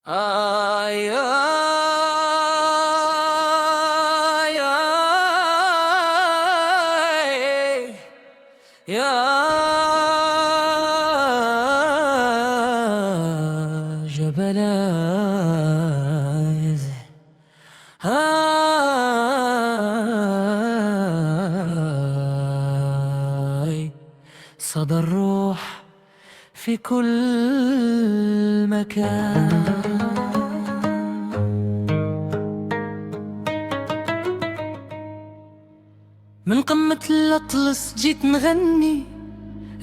يا جبل صدى الروح في كل مكان. من قمة الأطلس جيت نغني،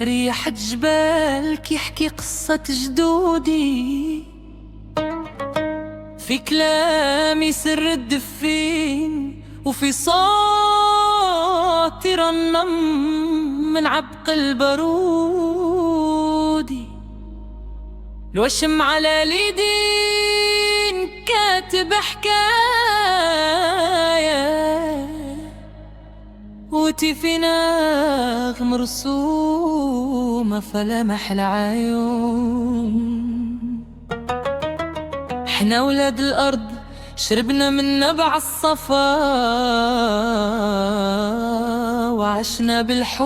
ريح جبالك يحكي قصة جدودي، في كلامي سر الدفين وفي صوت يرنم من عبق البارودي. الوشم على اليدين كاتب حكاية، وتي في نغم مرسومة فلمح العيون. احنا ولاد الأرض شربنا من نبع الصفا، وعشنا بالحب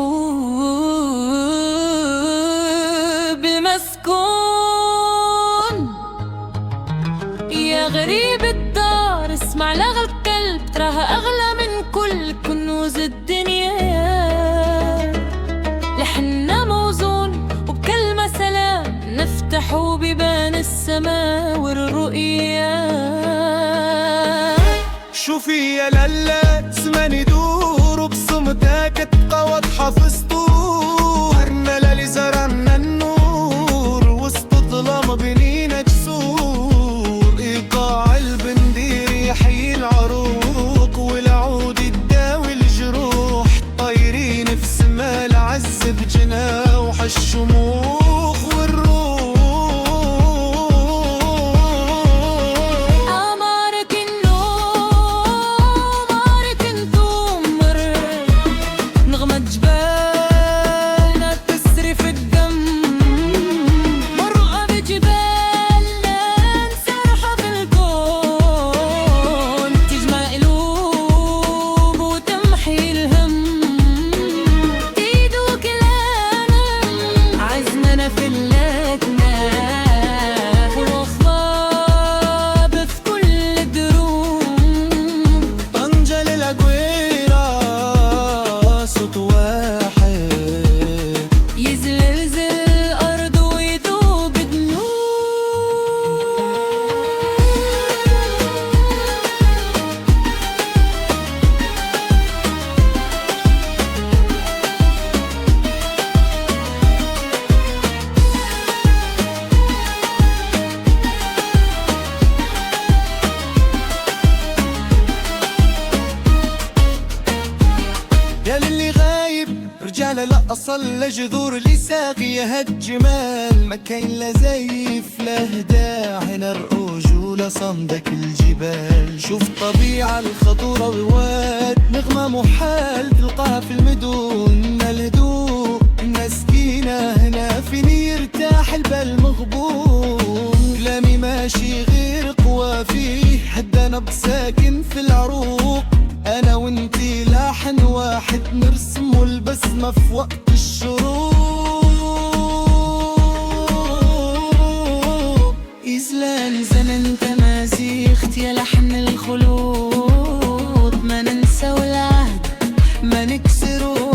المسكون. يا غريب الدار اسمع لغى القلب، تراها أغلى من كل كنوز الدنيا. لحنا موزون وبكلمة سلام نفتح بيبان السماء والرؤيا. شوفي يا لالا زمان يدور وبصمتك تبقى واضحة في سطور. هرنا للي زرعنا النور وسط ظلام بنينا جسور. إيقاع البندير يحيي العروق والعود يداوي الجروح. طايرين في سما العز بجناح الشموخ والروح. رجالة لا أصل لجذور لساقية هالجمال. ما كاين لا زيف لا هداع هنا الرجولة صندك الجبال. شوف طبيعة الخطورة وواد نغمة محال تلقاها في المدن. الهدوء المسكينة هنا فين يرتاح البال مغبون. كلامي ماشي غير قوى فيه هدا نبض ساكن في العروق. أنا وانتي لاحن واحد نرسم البسمة في وقت الشروق. إزلال زمن تمازيغت يا لحن الخلود. ما ننسى والعهد ما نكسره